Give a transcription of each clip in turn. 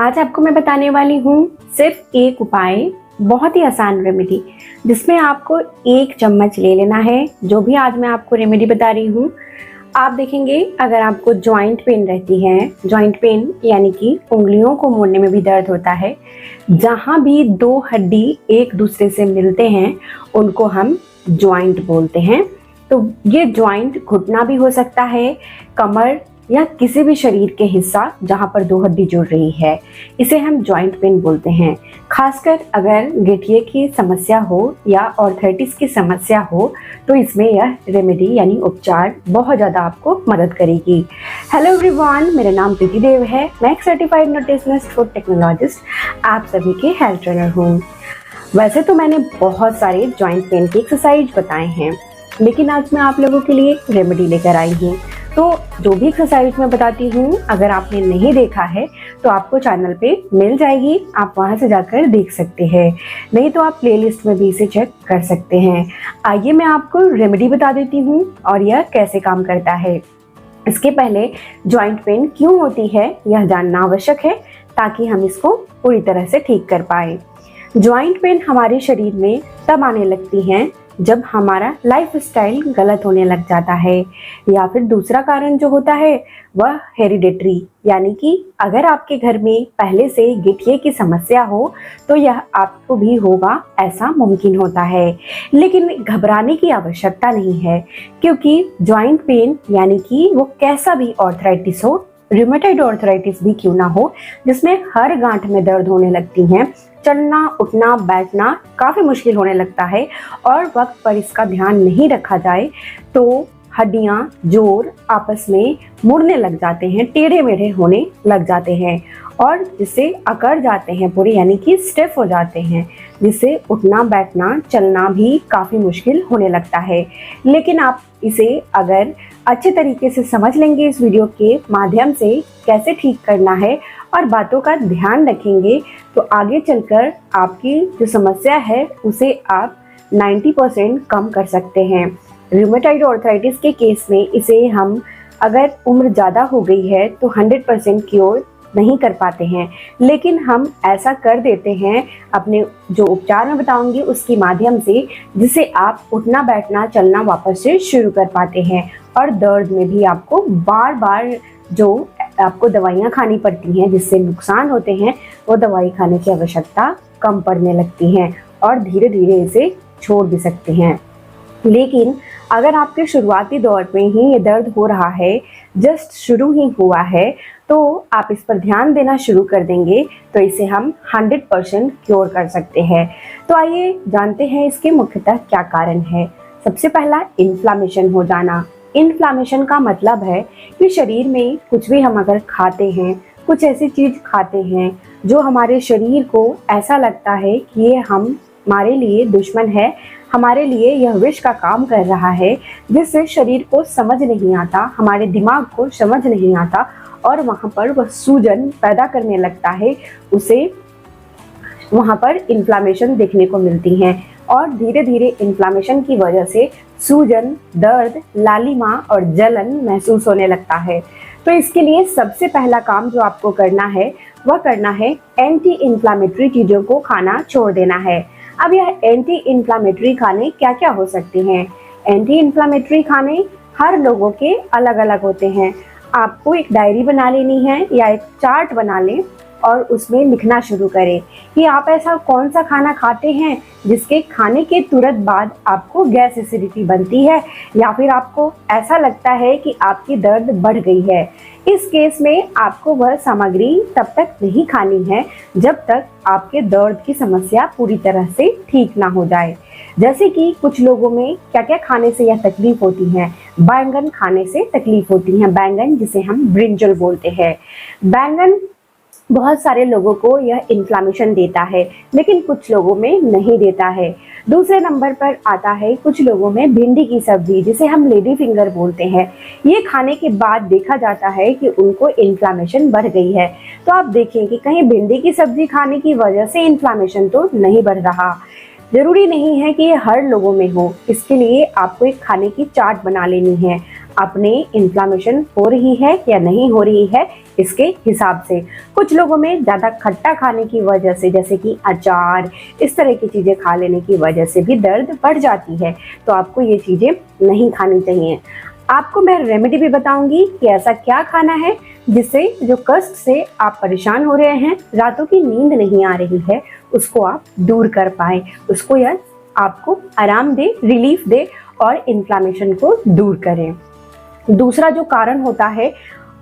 आज आपको मैं बताने वाली हूँ सिर्फ एक उपाय, बहुत ही आसान रेमेडी, जिसमें आपको 1 चम्मच ले लेना है। जो भी आज मैं आपको रेमेडी बता रही हूँ, आप देखेंगे अगर आपको जॉइंट पेन रहती है, जॉइंट पेन यानी कि उंगलियों को मोड़ने में भी दर्द होता है, जहाँ भी 2 हड्डी एक दूसरे से मिलते हैं उनको हम जॉइंट बोलते हैं। तो ये जॉइंट घुटना भी हो सकता है, कमर या किसी भी शरीर के हिस्सा जहाँ पर 2 हड्डी जुड़ रही है, इसे हम जॉइंट पेन बोलते हैं। खासकर अगर गठिए की समस्या हो या आर्थराइटिस की समस्या हो तो इसमें यह रेमेडी यानी उपचार बहुत ज़्यादा आपको मदद करेगी। हेलो एवरीवन, मेरा नाम प्रीति देव है। मैं एक सर्टिफाइड न्यूट्रिशनिस्ट फूड टेक्नोलॉजिस्ट, आप सभी के हेल्थ ट्रेनर हूँ। वैसे तो मैंने बहुत सारे जॉइंट पेन के एक्सरसाइज बताए हैं, लेकिन आज मैं आप लोगों के लिए रेमेडी लेकर आई हूँ। तो जो भी एक्सरसाइज मैं बताती हूँ, अगर आपने नहीं देखा है तो आपको चैनल पे मिल जाएगी, आप वहाँ से जाकर देख सकते हैं, नहीं तो आप प्लेलिस्ट में भी इसे चेक कर सकते हैं। आइए मैं आपको रेमेडी बता देती हूँ और यह कैसे काम करता है। इसके पहले जॉइंट पेन क्यों होती है यह जानना आवश्यक है, ताकि हम इसको पूरी तरह से ठीक कर पाए। जॉइंट पेन हमारे शरीर में तब आने लगती हैं जब हमारा लाइफस्टाइल गलत होने लग जाता है, या फिर दूसरा कारण जो होता है वह हेरिडेटरी, यानी कि अगर आपके घर में पहले से गठिए की समस्या हो तो यह आपको भी होगा, ऐसा मुमकिन होता है। लेकिन घबराने की आवश्यकता नहीं है, क्योंकि जॉइंट पेन यानी कि वो कैसा भी आर्थराइटिस हो, रूमेटॉइड आर्थराइटिस भी क्यों ना हो, जिसमें हर गांठ में दर्द होने लगती हैं, चलना उठना बैठना काफ़ी मुश्किल होने लगता है और वक्त पर इसका ध्यान नहीं रखा जाए तो हड्डियां जोड़ आपस में मुड़ने लग जाते हैं, टेढ़े मेढ़े होने लग जाते हैं और जिससे अकड़ जाते हैं पूरे, यानी कि स्टिफ हो जाते हैं, जिससे उठना बैठना चलना भी काफ़ी मुश्किल होने लगता है। लेकिन आप इसे अगर अच्छे तरीके से समझ लेंगे, इस वीडियो के माध्यम से कैसे ठीक करना है और बातों का ध्यान रखेंगे, तो आगे चलकर आपकी जो समस्या है उसे आप 90% कम कर सकते हैं। रूमेटॉइड आर्थराइटिस के केस में इसे हम अगर उम्र ज़्यादा हो गई है तो 100% क्योर नहीं कर पाते हैं, लेकिन हम ऐसा कर देते हैं अपने जो उपचार मैं बताऊंगी उसके माध्यम से, जिससे आप उठना बैठना चलना वापस से शुरू कर पाते हैं। और दर्द में भी आपको बार बार जो आपको दवाइयाँ खानी पड़ती हैं जिससे नुकसान होते हैं, वो दवाई खाने की आवश्यकता कम पड़ने लगती हैं और धीरे धीरे इसे छोड़ भी सकते हैं। लेकिन अगर आपके शुरुआती दौर में ही ये दर्द हो रहा है, जस्ट शुरू ही हुआ है, तो आप इस पर ध्यान देना शुरू कर देंगे तो इसे हम 100% क्योर कर सकते हैं। तो आइए जानते हैं इसके मुख्यतः क्या कारण है। सबसे पहला, इन्फ्लामेशन हो जाना। इन्फ्लामेशन का मतलब है कि शरीर में कुछ भी हम अगर खाते हैं, कुछ ऐसी चीज़ खाते हैं जो हमारे शरीर को ऐसा लगता है कि ये हमारे लिए दुश्मन है, हमारे लिए यह विष का काम कर रहा है, जिससे शरीर को समझ नहीं आता, हमारे दिमाग को समझ नहीं आता और वहाँ पर वह सूजन पैदा करने लगता है, उसे वहाँ पर इन्फ्लामेशन देखने को मिलती हैं और धीरे धीरे इन्फ्लामेशन की वजह से सूजन, दर्द, लालिमा और जलन महसूस होने लगता है। तो इसके लिए सबसे पहला काम जो आपको करना है वह करना है एंटी इन्फ्लामेटरी चीज़ों को खाना छोड़ देना है। अब यह एंटी इन्फ्लामेटरी खाने क्या क्या हो सकते हैं? एंटी इन्फ्लामेटरी खाने हर लोगों के अलग अलग होते हैं। आपको एक डायरी बना लेनी है या एक चार्ट बना लें और उसमें लिखना शुरू करें कि आप ऐसा कौन सा खाना खाते हैं जिसके खाने के तुरंत बाद आपको गैस एसिडिटी बनती है, या फिर आपको ऐसा लगता है कि आपकी दर्द बढ़ गई है। इस केस में आपको वह सामग्री तब तक नहीं खानी है जब तक आपके दर्द की समस्या पूरी तरह से ठीक ना हो जाए। जैसे कि कुछ लोगों में क्या क्या खाने से यह तकलीफ होती है। बैंगन खाने से तकलीफ होती है, बैंगन जिसे हम ब्रिंजल बोलते हैं। बैंगन बहुत सारे लोगों को यह इन्फ्लामेशन देता है, लेकिन कुछ लोगों में नहीं देता है। दूसरे नंबर पर आता है कुछ लोगों में भिंडी की सब्जी, जिसे हम लेडी फिंगर बोलते हैं। ये खाने के बाद देखा जाता है कि उनको इन्फ्लामेशन बढ़ गई है। तो आप देखें कि कहीं भिंडी की सब्जी खाने की वजह से इन्फ्लामेशन तो नहीं बढ़ रहा। जरूरी नहीं है कि ये हर लोगों में हो, इसके लिए आपको एक खाने की चार्ट बना लेनी है। अपने इन्फ्लामेशन हो रही है या नहीं हो रही है, इसके हिसाब से। कुछ लोगों में ज़्यादा खट्टा खाने की वजह से, जैसे कि अचार, इस तरह की चीज़ें खा लेने की वजह से भी दर्द बढ़ जाती है, तो आपको ये चीज़ें नहीं खानी चाहिए। आपको मैं रेमेडी भी बताऊंगी कि ऐसा क्या खाना है जिससे जो कष्ट से आप परेशान हो रहे हैं, रातों की नींद नहीं आ रही है, उसको आप दूर कर पाए, उसको यह आपको आराम दे, रिलीफ दे और इन्फ्लामेशन को दूर करें। दूसरा जो कारण होता है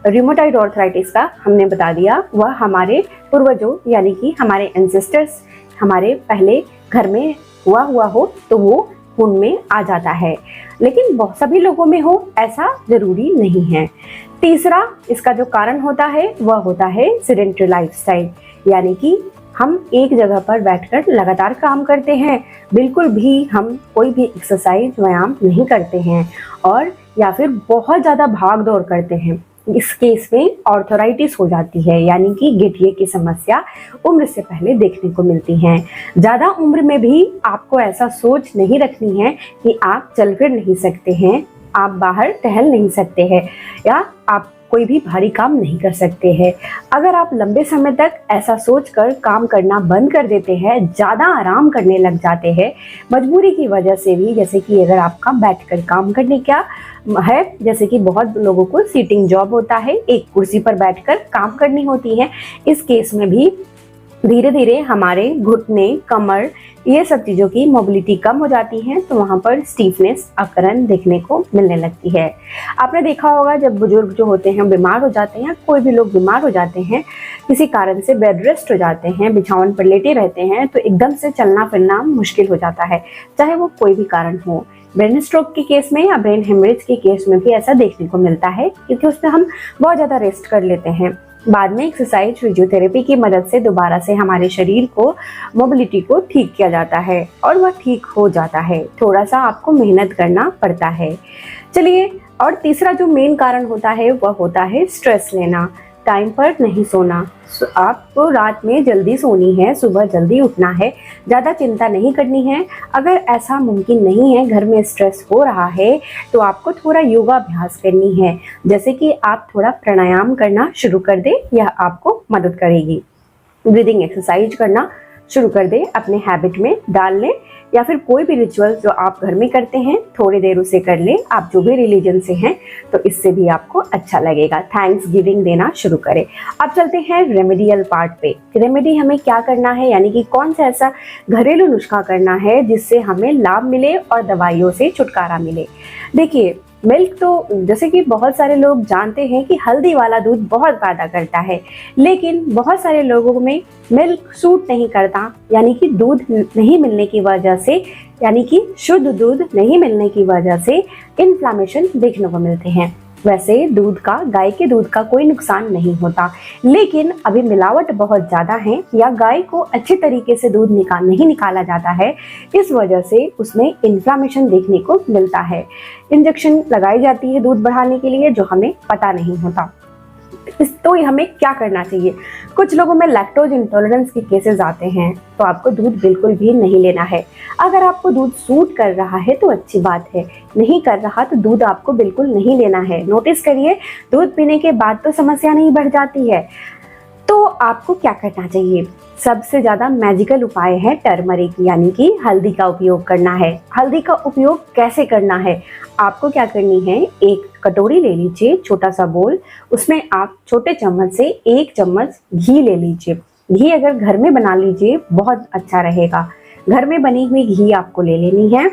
रियोमेटॉइड आर्थराइटिस का, हमने बता दिया, वह हमारे पूर्वजों यानी कि हमारे एंसेस्टर्स, हमारे पहले घर में हुआ हो तो वो खून में आ जाता है, लेकिन बहुत सभी लोगों में हो ऐसा जरूरी नहीं है। तीसरा इसका जो कारण होता है वह होता है सेडेंटरी लाइफस्टाइल, यानी कि हम एक जगह पर बैठकर लगातार काम करते हैं, बिल्कुल भी हम कोई भी एक्सरसाइज व्यायाम नहीं करते हैं, और या फिर बहुत ज़्यादा भाग दौड़ करते हैं। इस केस में आर्थराइटिस हो जाती है, यानी कि गठिए की समस्या उम्र से पहले देखने को मिलती है। ज़्यादा उम्र में भी आपको ऐसा सोच नहीं रखनी है कि आप चल फिर नहीं सकते हैं, आप बाहर टहल नहीं सकते हैं, या आप कोई भी भारी काम नहीं कर सकते हैं। अगर आप लंबे समय तक ऐसा सोचकर काम करना बंद कर देते हैं, ज़्यादा आराम करने लग जाते हैं मजबूरी की वजह से भी, जैसे कि अगर आपका बैठकर काम करने का है, जैसे कि बहुत लोगों को सीटिंग जॉब होता है, एक कुर्सी पर बैठकर काम करनी होती है, इस केस में भी धीरे धीरे हमारे घुटने, कमर, ये सब चीज़ों की मोबिलिटी कम हो जाती है, तो वहाँ पर स्टीफनेस अकरन देखने को मिलने लगती है। आपने देखा होगा जब बुजुर्ग जो होते हैं बीमार हो जाते हैं, कोई भी लोग बीमार हो जाते हैं, किसी कारण से बेड रेस्ट हो जाते हैं, बिछावन पर लेटे रहते हैं, तो एकदम से चलना फिरना मुश्किल हो जाता है, चाहे वो कोई भी कारण हो। ब्रेन स्ट्रोक के केस में या ब्रेन हेमरेज के केस में भी ऐसा देखने को मिलता है, क्योंकि उसमें हम बहुत ज़्यादा रेस्ट कर लेते हैं। बाद में एक्सरसाइज, फिजियोथेरेपी की मदद से दोबारा से हमारे शरीर को, मोबिलिटी को ठीक किया जाता है और वह ठीक हो जाता है। थोड़ा सा आपको मेहनत करना पड़ता है। चलिए, और तीसरा जो मेन कारण होता है वह होता है स्ट्रेस लेना, टाइम पर नहीं सोना। आपको रात में जल्दी सोनी है, सुबह जल्दी उठना है, ज़्यादा चिंता नहीं करनी है। अगर ऐसा मुमकिन नहीं है, घर में स्ट्रेस हो रहा है, तो आपको थोड़ा योगा अभ्यास करनी है, जैसे कि आप थोड़ा प्राणायाम करना शुरू कर दें, यह आपको मदद करेगी। ब्रीदिंग एक्सरसाइज करना शुरू कर दें, अपने हैबिट में डाल लें, या फिर कोई भी रिचुअल जो आप घर में करते हैं थोड़ी देर उसे कर लें, आप जो भी रिलीजन से हैं, तो इससे भी आपको अच्छा लगेगा। थैंक्स गिविंग देना शुरू करें। अब चलते हैं रेमेडियल पार्ट पे। रेमेडी हमें क्या करना है, यानी कि कौन सा ऐसा घरेलू नुस्खा करना है जिससे हमें लाभ मिले और दवाइयों से छुटकारा मिले। देखिए, मिल्क तो जैसे कि बहुत सारे लोग जानते हैं कि हल्दी वाला दूध बहुत फायदा करता है, लेकिन बहुत सारे लोगों में मिल्क सूट नहीं करता, यानी कि दूध नहीं मिलने की वजह से, यानी कि शुद्ध दूध नहीं मिलने की वजह से इन्फ्लामेशन देखने को मिलते हैं। वैसे दूध का, गाय के दूध का कोई नुकसान नहीं होता, लेकिन अभी मिलावट बहुत ज़्यादा है, या गाय को अच्छे तरीके से दूध नहीं निकाला जाता है, इस वजह से उसमें इन्फ्लामेशन देखने को मिलता है। इंजेक्शन लगाई जाती है दूध बढ़ाने के लिए, जो हमें पता नहीं होता। तो हमें क्या करना चाहिए? कुछ लोगों में लैक्टोज इंटॉलरेंस के केसेस आते हैं, तो आपको दूध बिल्कुल भी नहीं लेना है। अगर आपको दूध सूट कर रहा है तो अच्छी बात है, नहीं कर रहा तो दूध आपको बिल्कुल नहीं लेना है। नोटिस करिए, दूध पीने के बाद तो समस्या नहीं बढ़ जाती है। तो आपको क्या करना चाहिए? सबसे ज़्यादा मैजिकल उपाय है टर्मरिक, यानी कि हल्दी का उपयोग करना है। हल्दी का उपयोग कैसे करना है? आपको क्या करनी है, एक कटोरी ले लीजिए, छोटा सा बोल, उसमें आप छोटे चम्मच से 1 चम्मच घी ले लीजिए। घी अगर घर में बना लीजिए बहुत अच्छा रहेगा। घर में बनी हुई घी आपको ले लेनी है,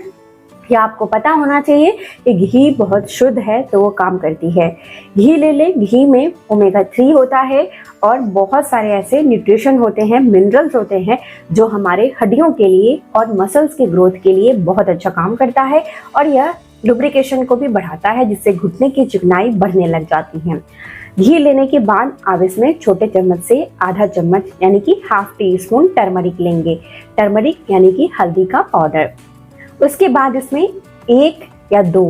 या आपको पता होना चाहिए कि घी बहुत शुद्ध है तो वो काम करती है। घी ले ले, घी में ओमेगा 3 होता है और बहुत सारे ऐसे न्यूट्रिशन होते हैं, मिनरल्स होते हैं, जो हमारे हड्डियों के लिए और मसल्स के ग्रोथ के लिए बहुत अच्छा काम करता है, और यह लुब्रिकेशन को भी बढ़ाता है, जिससे घुटने की चिकनाई बढ़ने लग जाती है। घी लेने के बाद आप इसमें छोटे चम्मच से आधा चम्मच, यानी कि ½ टीस्पून टर्मरिक लेंगे। टर्मरिक यानी कि हल्दी का पाउडर। उसके बाद इसमें 1 या 2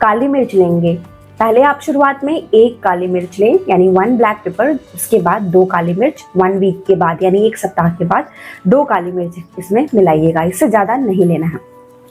काली मिर्च लेंगे। पहले आप शुरुआत में 1 काली मिर्च लें, यानी 1 ब्लैक पेपर, उसके बाद 2 काली मिर्च, 1 वीक के बाद यानी 1 सप्ताह के बाद 2 काली मिर्च इसमें मिलाइएगा। इससे ज़्यादा नहीं लेना है।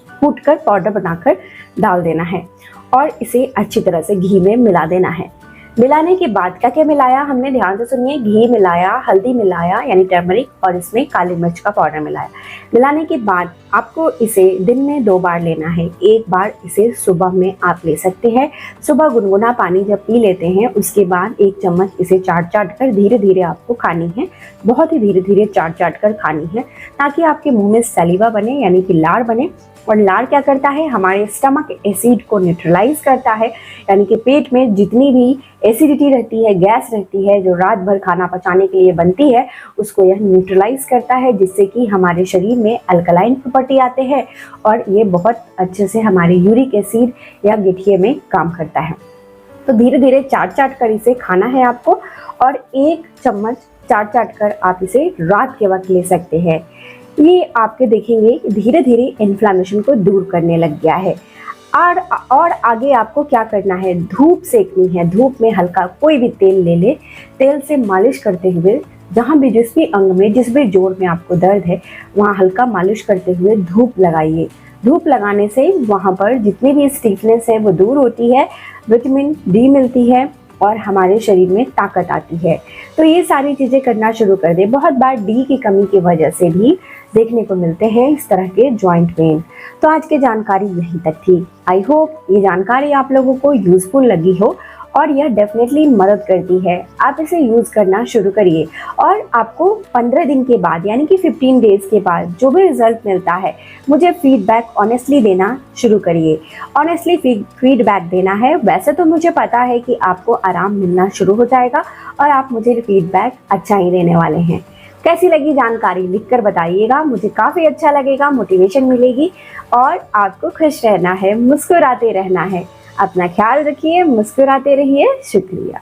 कूट कर पाउडर बनाकर डाल देना है और इसे अच्छी तरह से घी में मिला देना है। मिलाने के बाद क्या क्या मिलाया हमने, ध्यान से सुनिए। घी मिलाया, हल्दी मिलाया यानी टर्मरिक, और इसमें काली मिर्च का पाउडर मिलाया। मिलाने के बाद आपको इसे दिन में 2 बार लेना है। एक बार इसे सुबह में आप ले सकते हैं। सुबह गुनगुना पानी जब पी लेते हैं उसके बाद 1 चम्मच इसे चाट कर धीरे धीरे आपको खानी है। बहुत ही धीरे धीरे चाट कर खानी है ताकि आपके मुंह में सलीवा बने यानी कि लार बने। और लार क्या करता है, हमारे स्टमक एसिड को न्यूट्रलाइज करता है, यानी कि पेट में जितनी भी एसिडिटी रहती है, गैस रहती है जो रात भर खाना पचाने के लिए बनती है, उसको यह न्यूट्रलाइज करता है, जिससे कि हमारे शरीर में अल्कलाइन प्रॉपर्टी आते हैं और ये बहुत अच्छे से हमारे यूरिक एसिड या गठिए में काम करता है। तो धीरे धीरे चाट कर इसे खाना है आपको, और 1 चम्मच चाट कर आप इसे रात के वक्त ले सकते हैं। ये आपके देखेंगे धीरे धीरे इन्फ्लामेशन को दूर करने लग गया है। और आगे आपको क्या करना है, धूप सेकनी है। धूप में हल्का कोई भी तेल ले ले, तेल से मालिश करते हुए जहाँ भी जिस भी अंग में जिस भी जोड़ में आपको दर्द है वहाँ हल्का मालिश करते हुए धूप लगाइए। धूप लगाने से वहाँ पर जितनी भी स्टिफनेस है वो दूर होती है, विटामिन डी मिलती है और हमारे शरीर में ताकत आती है। तो ये सारी चीज़ें करना शुरू कर दें। बहुत बार डी की कमी की वजह से भी देखने को मिलते हैं इस तरह के जॉइंट पेन। तो आज की जानकारी यहीं तक थी। आई होप ये जानकारी आप लोगों को यूज़फुल लगी हो और यह डेफिनेटली मदद करती है। आप इसे यूज़ करना शुरू करिए और आपको 15 दिन के बाद यानी कि 15 डेज़ के बाद जो भी रिजल्ट मिलता है मुझे फीडबैक ऑनेस्टली देना शुरू करिए। ऑनेस्टली फीडबैक देना है। वैसे तो मुझे पता है कि आपको आराम मिलना शुरू हो जाएगा और आप मुझे फीडबैक अच्छा ही देने वाले हैं। कैसी लगी जानकारी लिखकर बताइएगा, मुझे काफ़ी अच्छा लगेगा, मोटिवेशन मिलेगी। और आपको खुश रहना है, मुस्कुराते रहना है। अपना ख्याल रखिए, मुस्कुराते रहिए। शुक्रिया।